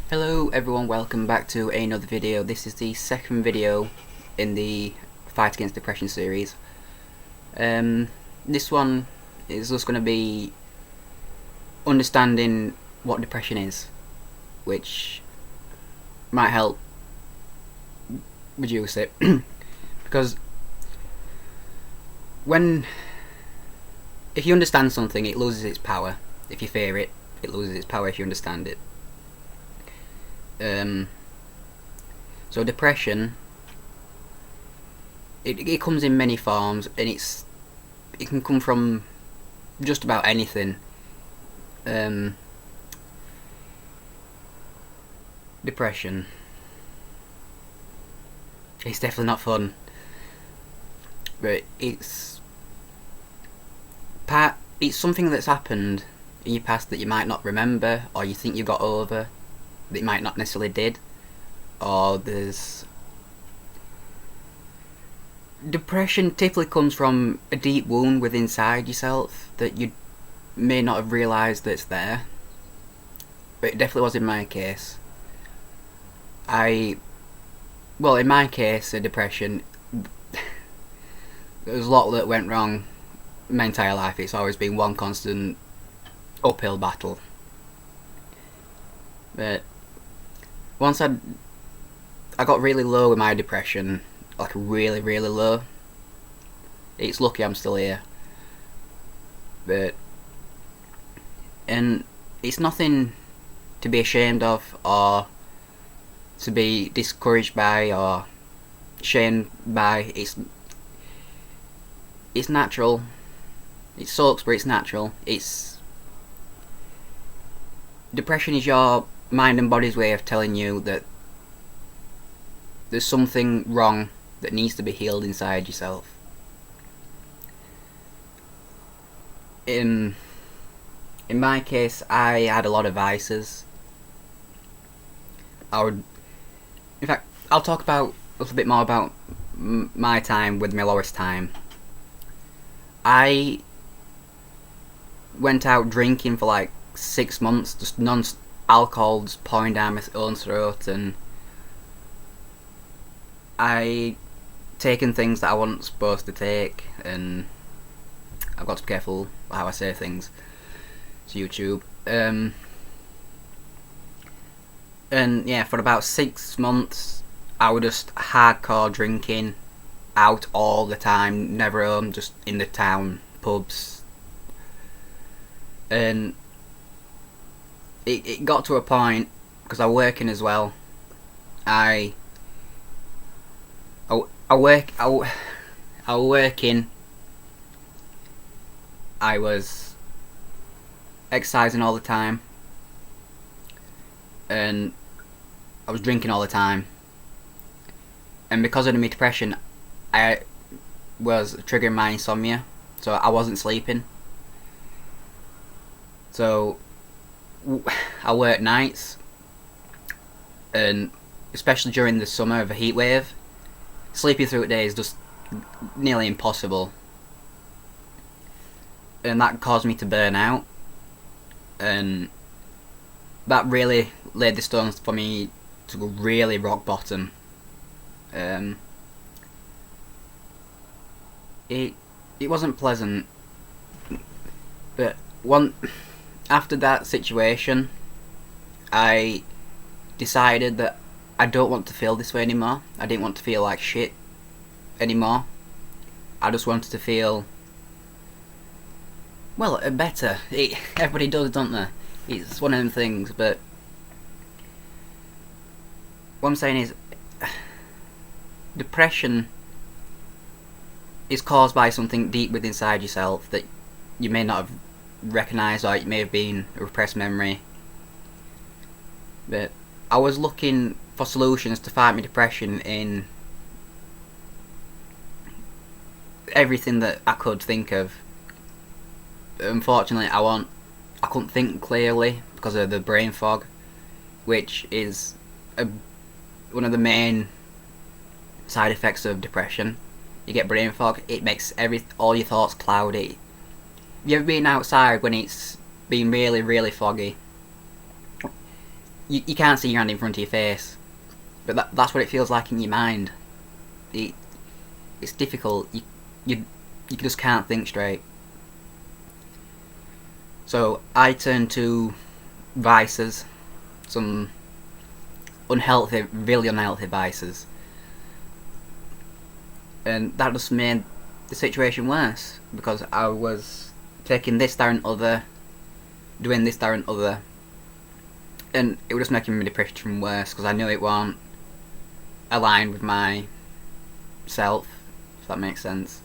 Hello everyone, welcome back to another video. This is the second video in the Fight Against Depression series. This one is just going to be understanding what depression is, which might help reduce it. Because if you understand something, it loses its power. If you fear it, it loses its power if you understand it. So depression, it comes in many forms, and it can come from just about anything. Depression, it's definitely not fun, but it's something that's happened in your past that you might not remember, or you think you got over, that you might not necessarily did, or depression typically comes from a deep wound within inside yourself that you may not have realised that's there, but it definitely was in my case. In my case, a depression, there was a lot that went wrong my entire life. It's always been one constant uphill battle. But once I got really low with my depression, like really, really low. It's lucky I'm still here. And it's nothing to be ashamed of, or to be discouraged by, or shamed by. It's natural. It sucks, but it's natural. Depression is your mind and body's way of telling you that there's something wrong that needs to be healed inside yourself. In my case, I had a lot of vices. In fact, I'll talk about a little bit more about my time with my lowest time. I went out drinking for like 6 months, just alcohol just pouring down my own throat, and I taken things that I wasn't supposed to take, and I've got to be careful how I say things to YouTube. And yeah, for about 6 months I was just hardcore drinking, out all the time, never home, just in the town pubs. And it got to a point, because I was working as well. I was working. I was exercising all the time, and I was drinking all the time. And because of my depression, I was triggering my insomnia, so I wasn't sleeping. So I worked nights, and especially during the summer of a heat wave, sleeping through the day is just nearly impossible. And that caused me to burn out, and that really laid the stones for me to go really rock bottom. It wasn't pleasant, but after that situation, I decided that I don't want to feel this way anymore. I didn't want to feel like shit anymore. I just wanted to feel, well, better. Everybody does, don't they? It's one of them things, but what I'm saying is, depression is caused by something deep within inside yourself that you may not have recognised, or it may have been a repressed memory. But I was looking for solutions to fight my depression in everything that I could think of. Unfortunately, I couldn't think clearly because of the brain fog, which is one of the main side effects of depression. You get brain fog. It makes all your thoughts cloudy. Have you ever been outside when it's been really, really foggy? you can't see your hand in front of your face, but that's what it feels like in your mind. It's difficult. You just can't think straight. So I turned to vices, some really unhealthy vices, and that just made the situation worse because I was taking this, that, and other, doing this, that, and other, and it was just making my depression worse because I knew it wasn't aligned with my self, if that makes sense.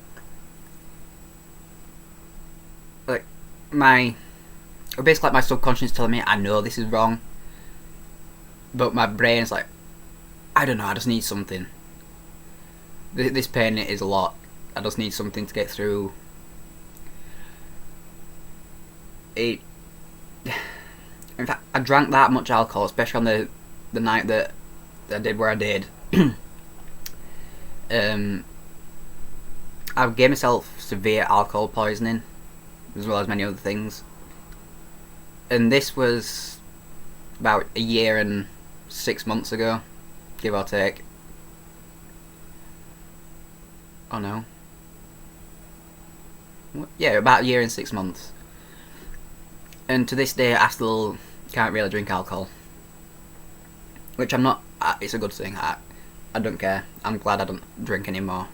Like basically like my subconscious telling me I know this is wrong, but my brain's like, I don't know, I just need something. This pain is a lot. I just need something to get through it. In fact, I drank that much alcohol, especially on the night that I did where I did. I gave myself severe alcohol poisoning, as well as many other things. And this was about a year and 6 months ago, give or take. Oh no. Yeah, about a year and 6 months. And to this day, I still can't really drink alcohol. Which I'm not. It's a good thing. I don't care. I'm glad I don't drink anymore.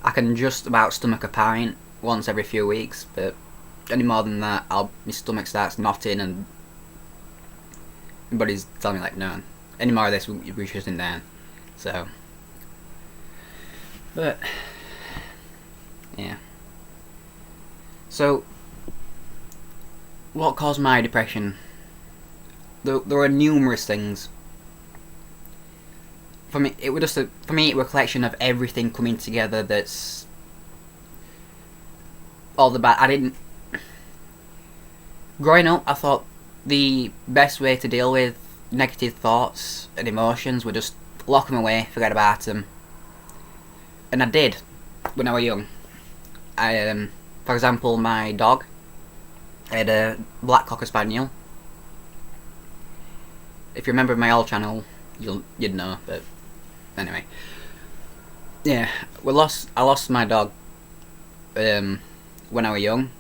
I can just about stomach a pint once every few weeks, but any more than that, my stomach starts knotting, and everybody's telling me like, no, any more of this, we shouldn't down. So, but yeah. So, what caused my depression? There were numerous things. For me, it was a collection of everything coming together. That's all the bad. Growing up, I thought the best way to deal with negative thoughts and emotions were just lock them away, forget about them. And I did when I was young. For example, my dog, I had a black Cocker Spaniel. If you remember my old channel, you'd know. But anyway, yeah, I lost my dog when I was young.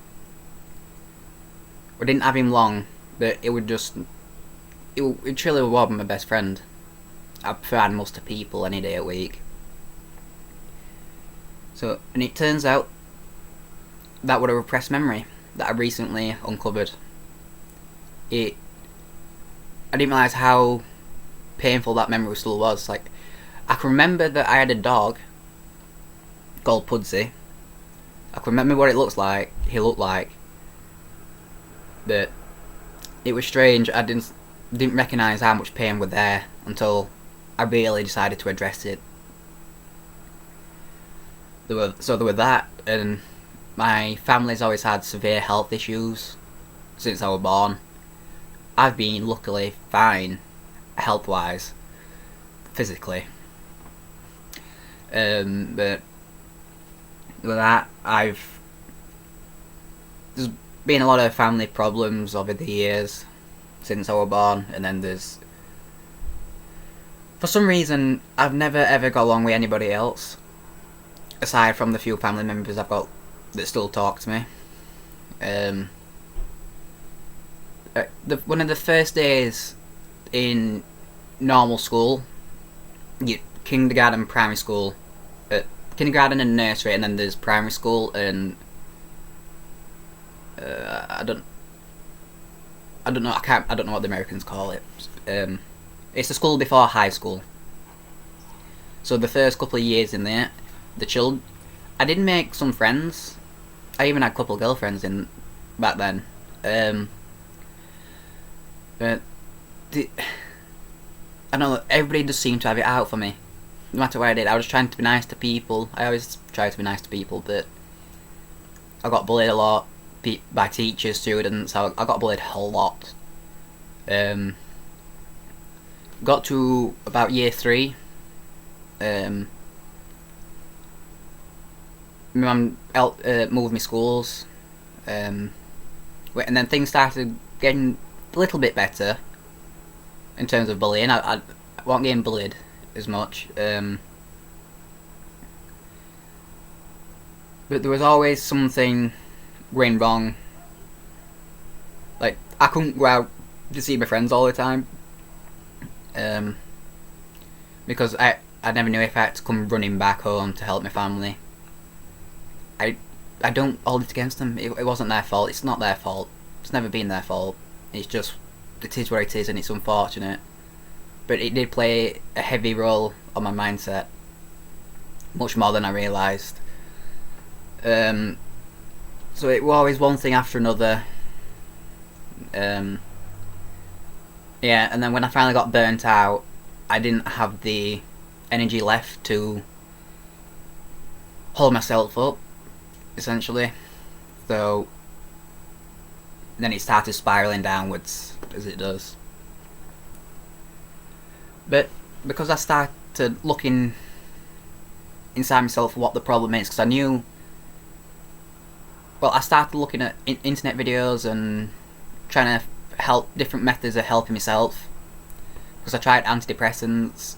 We didn't have him long, but it truly was my best friend. I prefer animals to people any day a week. So, and it turns out that was a repressed memory that I recently uncovered. I didn't realise how painful that memory still was. Like, I can remember that I had a dog called Pudsey. I can remember what he looked like. But it was strange. I didn't recognise how much pain was there until I really decided to address it. There were that, and my family's always had severe health issues since I was born. I've been luckily fine, health-wise, physically. But with that, there's been a lot of family problems over the years since I was born, and then for some reason, I've never ever got along with anybody else, aside from the few family members I've got that still talk to me. One of the first days in normal school, kindergarten, primary school, kindergarten and nursery, and then there's primary school, and I don't know what the Americans call it. It's the school before high school. So the first couple of years in there, I did make some friends. I even had a couple of girlfriends back then. But I know everybody just seemed to have it out for me. No matter what I did, I was trying to be nice to people. I always try to be nice to people, but I got bullied a lot by teachers, students. I got bullied a whole lot. Got to about year 3. My mum moved me schools, and then things started getting a little bit better. in terms of bullying. I wasn't getting bullied as much. But there was always something going wrong. Like, I couldn't go out to see my friends all the time. Because I never knew if I had to come running back home to help my family. I don't hold it against them. It wasn't their fault. It's not their fault. It's never been their fault. It's just, it is what it is, and it's unfortunate. But it did play a heavy role on my mindset. Much more than I realised. So it was always one thing after another. Yeah, and then when I finally got burnt out, I didn't have the energy left to hold myself up, essentially. So then it started spiralling downwards, as it does. But because I started looking inside myself for what the problem is, because I knew... Well, I started looking at internet videos and trying to help different methods of helping myself. Because I tried antidepressants,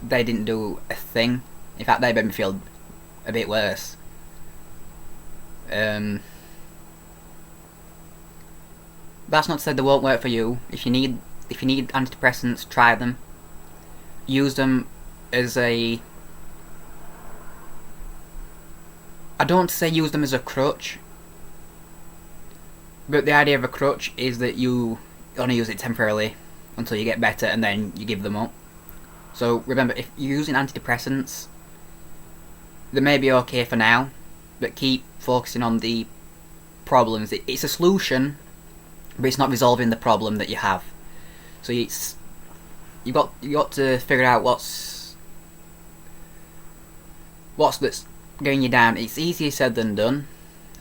they didn't do a thing. In fact, they made me feel a bit worse. That's not to say they won't work for you. If you need antidepressants, try them. Use them as a... I don't want to say use them as a crutch, but the idea of a crutch is that you only use it temporarily until you get better, and then you give them up. So remember, if you're using antidepressants, they may be okay for now, but keep focusing on the problems. It's a solution, but it's not resolving the problem that you have. So you got to figure out what's that's getting you down. It's easier said than done.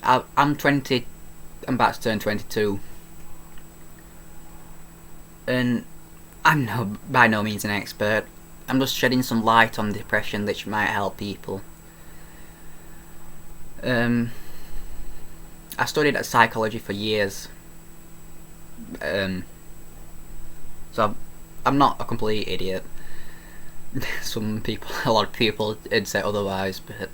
I'm 20. I'm about to turn 22, and I'm by no means an expert. I'm just shedding some light on depression which might help people. I studied at psychology for years, so I'm not a complete idiot. A lot of people would say otherwise, but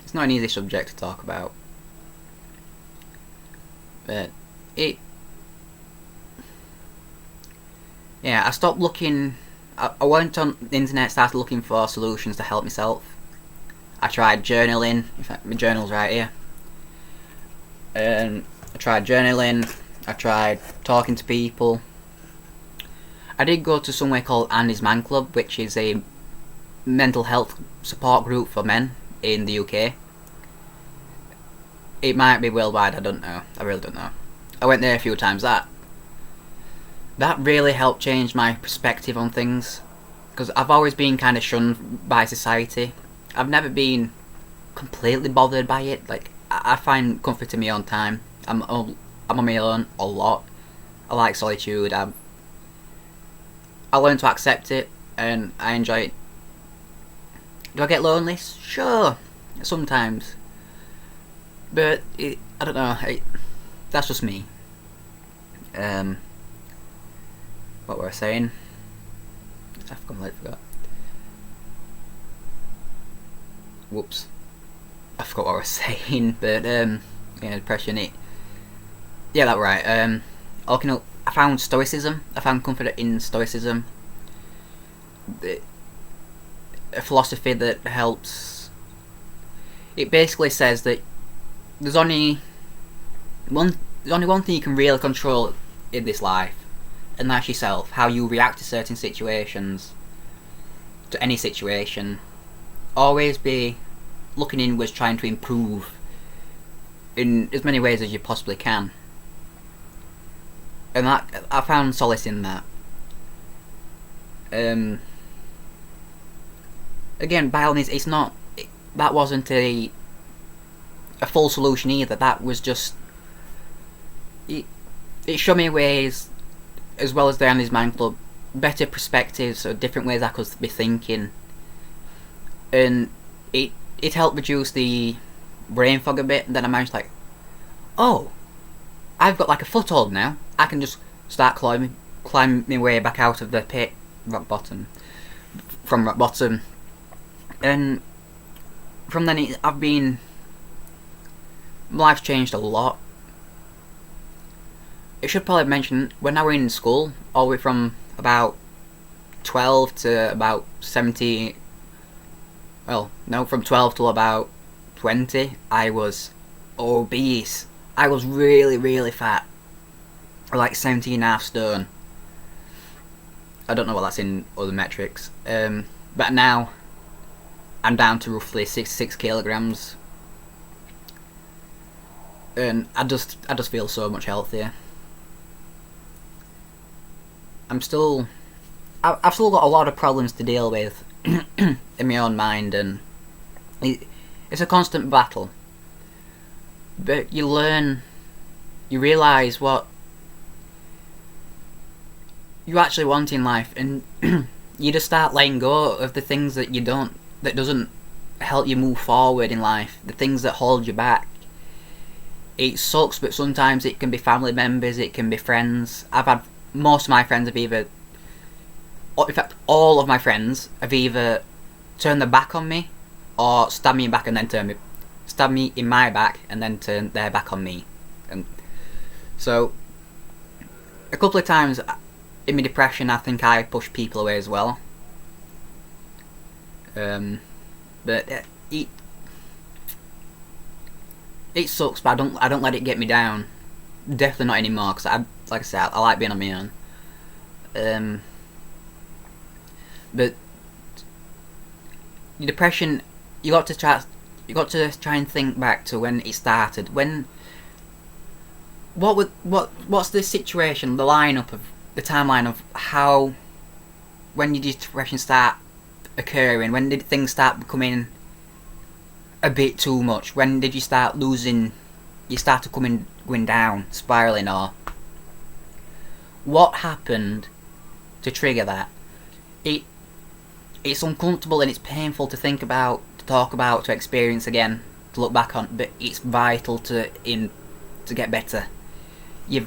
it's not an easy subject to talk about. But yeah, I stopped looking. I went on the internet, started looking for solutions to help myself. I tried journaling. In fact, my journal's right here. I tried journaling. I tried talking to people. I did go to somewhere called Andy's Man Club, which is a mental health support group for men in the UK. It might be worldwide, I don't know. I really don't know. I went there a few times. That really helped change my perspective on things, because I've always been kind of shunned by society. I've never been completely bothered by it. Like, I find comfort in my own time. I'm on my own a lot. I like solitude. I learn to accept it, and I enjoy it. Do I get lonely? Sure, sometimes. But I don't know. That's just me. What were I saying? I've completely forgot. Whoops. I forgot what I was saying. But yeah, depression. Yeah, that's right. I found stoicism. I found comfort in stoicism. A philosophy that helps. It basically says that there's only one thing you can really control in this life, and that's yourself. How you react to certain situations, to any situation. Always be looking inwards, trying to improve in as many ways as you possibly can. And that, I found solace in that. Again, by all means, that wasn't a full solution either. That was just... It showed me ways, as well as the Andy's Man Club, better perspectives or different ways I could be thinking. And it helped reduce the brain fog a bit, and then I managed like, oh, I've got like a foothold now. I can just start climb my way back out of the pit, from rock bottom, and from then life's changed a lot. I should probably mention, when I was in school, all the way from about 12 to about 17, well, no, from 12 till about 20, I was obese. I was really, really fat. Like 17.5 stone. I don't know what that's in other metrics. But now, I'm down to roughly 66 kilograms. And I just feel so much healthier. I've still got a lot of problems to deal with in my own mind, and it's a constant battle. But you realise what you actually want in life, and you just start letting go of the things that doesn't help you move forward in life, the things that hold you back. It sucks, but sometimes it can be family members, it can be friends. Most of my friends have either, in fact, all of my friends have either turned their back on me, or stabbed me in back and then stabbed me in my back and then turned their back on me. And so, a couple of times in my depression, I think I pushed people away as well. But it sucks, but I don't let it get me down. Definitely not anymore, because like I said, I like being on my own. But your depression, you got to try and think back to when it started. What's the situation, the timeline of how, when did your depression start occurring? When did things start becoming a bit too much? When did you start losing? You started going down, spiraling, or what happened to trigger that? It's uncomfortable and it's painful to think about, to talk about, to experience again, to look back on. But it's vital to get better. You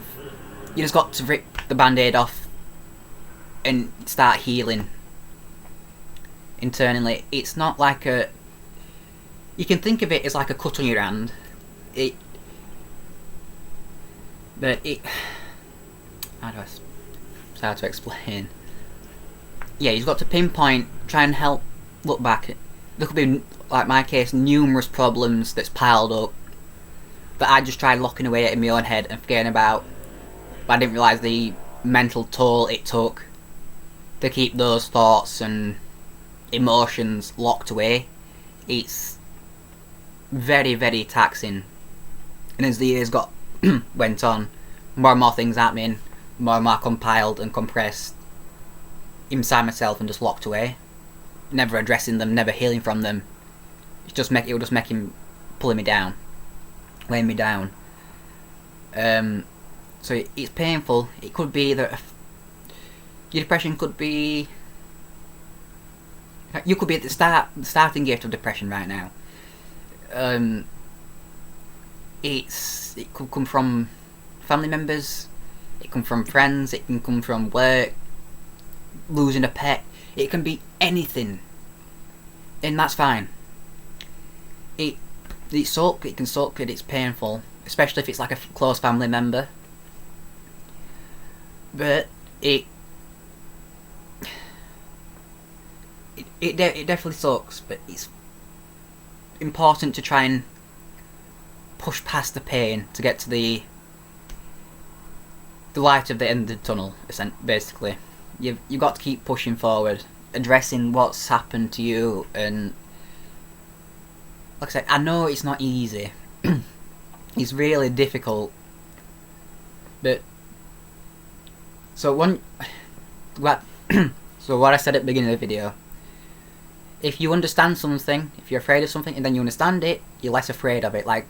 just got to rip the band-aid off and start healing internally. It's not like you can think of it as like a cut on your hand. It's hard to explain. Yeah, you've got to pinpoint, try and look back. There could be, like my case, numerous problems that's piled up that I just tried locking away in my own head and forgetting about. But I didn't realise the mental toll it took to keep those thoughts and emotions locked away. It's very, very taxing. And as the years went on, more and more things happening, more and more compiled and compressed inside myself and just locked away. Never addressing them, never healing from them. It will just make him pulling me down, weighing me down. So it's painful. It could be that your depression could be. You could be at the starting gate of depression right now. It could come from family members. It can come from friends. It can come from work. Losing a pet. It can be anything, and that's fine. It sucks. It can suck, and it's painful, especially if it's like a close family member. But it definitely sucks. But it's important to try and push past the pain to get to the light of the end of the tunnel. Basically, you've got to keep pushing forward, addressing what's happened to you, and like I said, I know it's not easy. It's really difficult, but so what I said at the beginning of the video, if you understand something, if you're afraid of something and then you understand it, you're less afraid of it. Like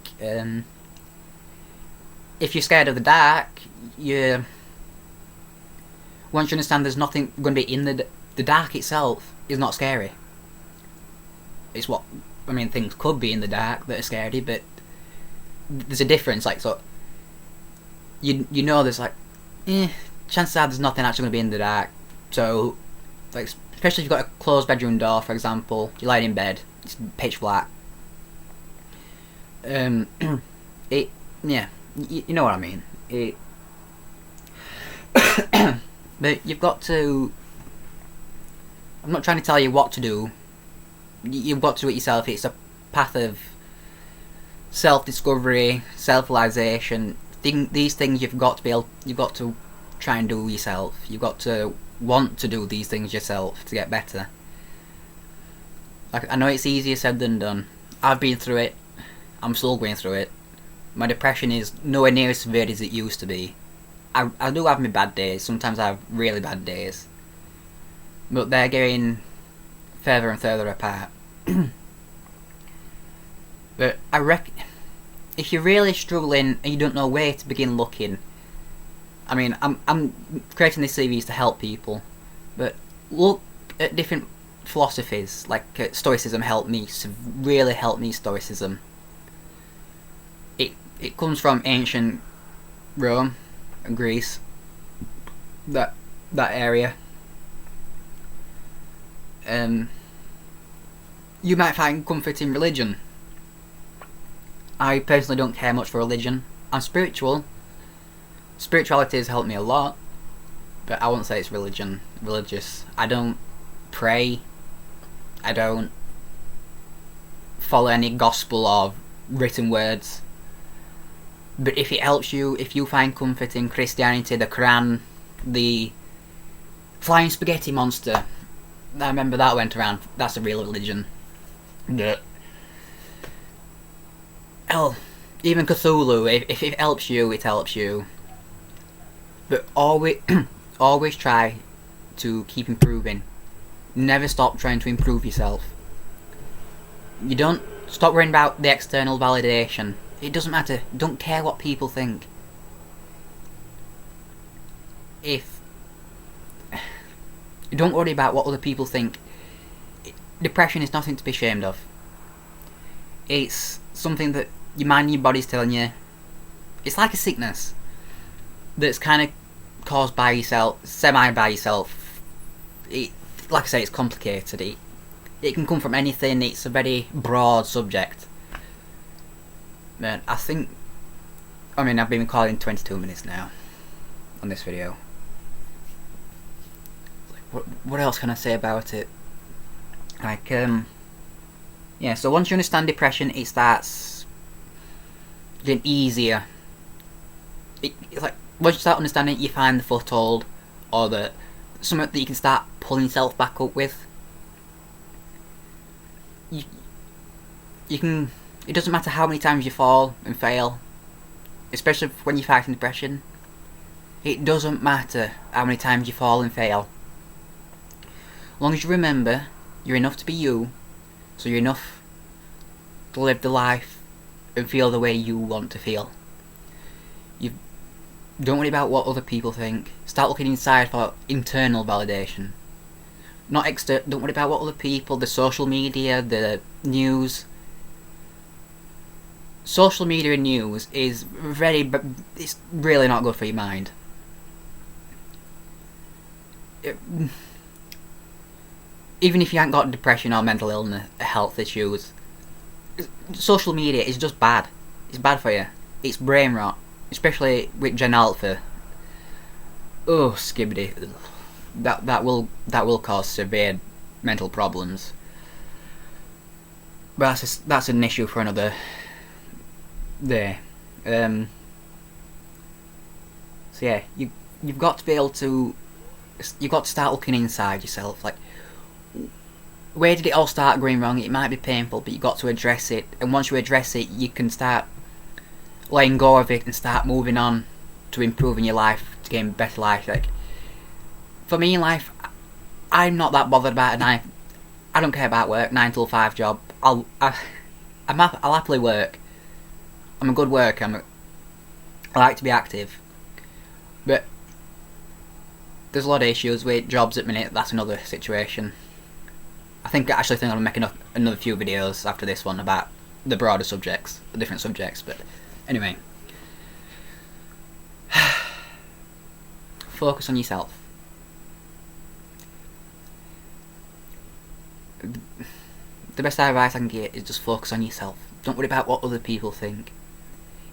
if you're scared of the dark, once you understand there's nothing going to be in the dark itself is not scary. It's what I mean, things could be in the dark that are scary, but there's a difference. Like, so you know, there's like, chances are there's nothing actually going to be in the dark. So, like, especially if you've got a closed bedroom door, for example, you're lying in bed, it's pitch black. It, yeah, you know what I mean. It, but you've got to. I'm not trying to tell you what to do. You've got to do it yourself. It's a path of self-discovery, self-realization. These things you've got to be able. You've got to try and do yourself. You've got to want to do these things yourself to get better. Like, I know it's easier said than done. I've been through it. I'm still going through it. My depression is nowhere near as severe as it used to be. I do have my bad days. Sometimes I have really bad days. But they're getting further and further apart. But I reckon if you're really struggling and you don't know where to begin looking, I mean, I'm creating these CVs to help people, but look at different philosophies. Like Stoicism really helped me. Stoicism. It comes from ancient Rome and Greece. That area. You might find comfort in religion. I personally don't care much for religion. I'm spiritual. Spirituality has helped me a lot, but I won't say it's religious. I don't pray. I don't follow any gospel or written words. But if it helps you, if you find comfort in Christianity, the Quran, the flying spaghetti monster, I remember that went around. That's a real religion. Yeah. Hell, even Cthulhu. If it helps you, it helps you. But always try to keep improving. Never stop trying to improve yourself. You don't stop worrying about the external validation. It doesn't matter. Don't care what people think. Don't worry about what other people think. Depression is nothing to be ashamed of. It's something that your mind and your body's telling you. It's like a sickness that's kind of caused by yourself, semi by yourself. Like I say, it's complicated. It can come from anything. It's a very broad subject. Man, I've been recording 22 minutes now on this video. What else can I say about it? Like, yeah, so once you understand depression, it starts getting easier. It's like, once you start understanding it, you find the foothold, or something that you can start pulling yourself back up with. You can, it doesn't matter how many times you fall and fail, especially when you're fighting depression. It doesn't matter how many times you fall and fail. As long as you remember, you're enough to be you, so you're enough to live the life and feel the way you want to feel. You don't worry about what other people think. Start looking inside for internal validation. Not external. Don't worry about what other people, the social media, the news. Social media and news is it's really not good for your mind. Even if you haven't got depression or mental illness, health issues, social media is just bad. It's bad for you. It's brain rot, especially with Gen Alpha. Oh, skibbity. That will cause severe mental problems. But that's an issue for another day. So yeah, you've got to be able to. You've got to start looking inside yourself. Like, where did it all start going wrong? It might be painful, but you've got to address it. And once you address it, you can start letting go of it and start moving on to improving your life, to getting a better life. Like, for me in life, I'm not that bothered about I don't care about work, 9 till 5 job. I'll happily work. I'm a good worker. I like to be active. But there's a lot of issues with jobs at the minute. That's another situation. I think I'm gonna make another few videos after this one about the broader subjects, the different subjects. But anyway, focus on yourself. The best advice I can give is just focus on yourself. Don't worry about what other people think.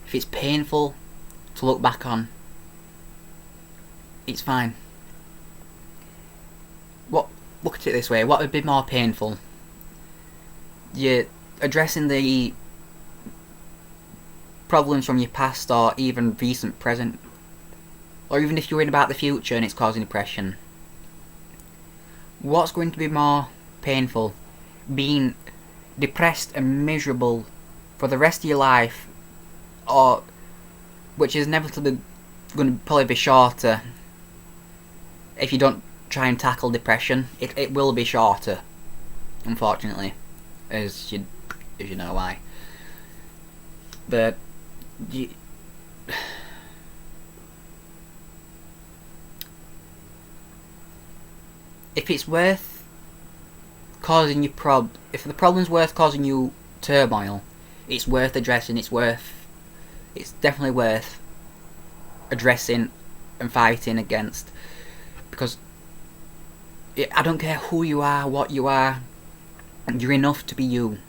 If it's painful to look back on, it's fine. Look at it this way, what would be more painful? You're addressing the problems from your past or even recent present, or even if you're worried about the future and it's causing depression. What's going to be more painful? Being depressed and miserable for the rest of your life, or which is inevitably going to probably be shorter if you don't try and tackle depression. It will be shorter, unfortunately, as you know why. But if it's worth causing you if the problem's worth causing you turmoil, it's worth addressing. It's definitely worth addressing and fighting against, because I don't care who you are, what you are, you're enough to be you.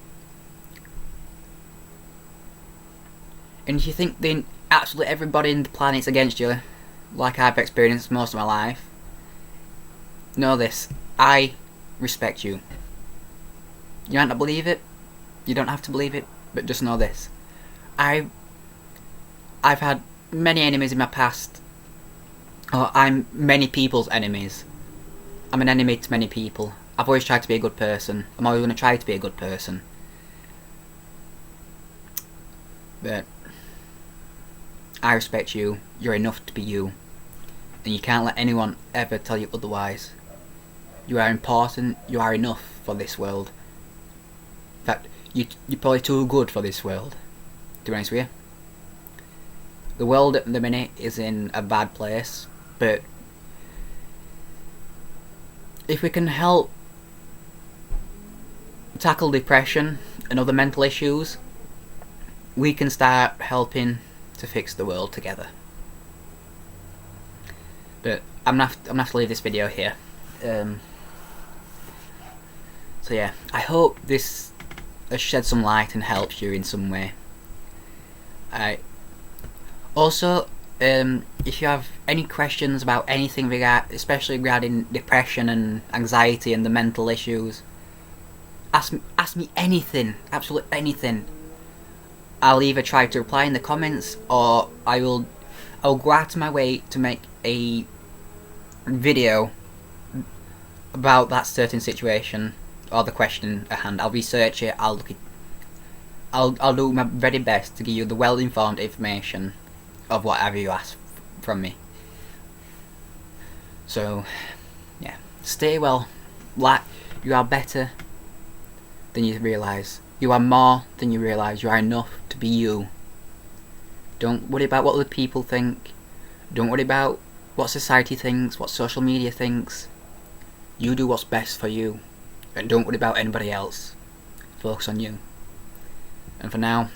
And if you think then absolutely everybody in the planet's against you, like I've experienced most of my life, know this: I respect you. You might not believe it, you don't have to believe it, but just know this: I've had many enemies in my past. I'm many people's enemies. I'm an enemy to many people. I've always tried to be a good person. I'm always going to try to be a good person. But I respect you. You're enough to be you. And you can't let anyone ever tell you otherwise. You are important. You are enough for this world. In fact, you're probably too good for this world, to be honest with you. The world at the minute is in a bad place, but if we can help tackle depression and other mental issues, we can start helping to fix the world together. But I'm gonna have to leave this video here. So yeah, I hope this has shed some light and helps you in some way. Also, if you have any questions about anything especially regarding depression and anxiety and the mental issues, ask me anything, absolutely anything. I'll either try to reply in the comments, or I'll go out of my way to make a video about that certain situation or the question at hand. I'll research it. I'll do my very best to give you the well-informed information of whatever you ask from me. So yeah, stay well. You are better than you realise. You are more than you realise. You are enough to be you. Don't worry about what other people think. Don't worry about what society thinks, what social media thinks. You do what's best for you, and don't worry about anybody else. Focus on you. And for now,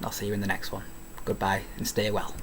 I'll see you in the next one. Goodbye, and stay well.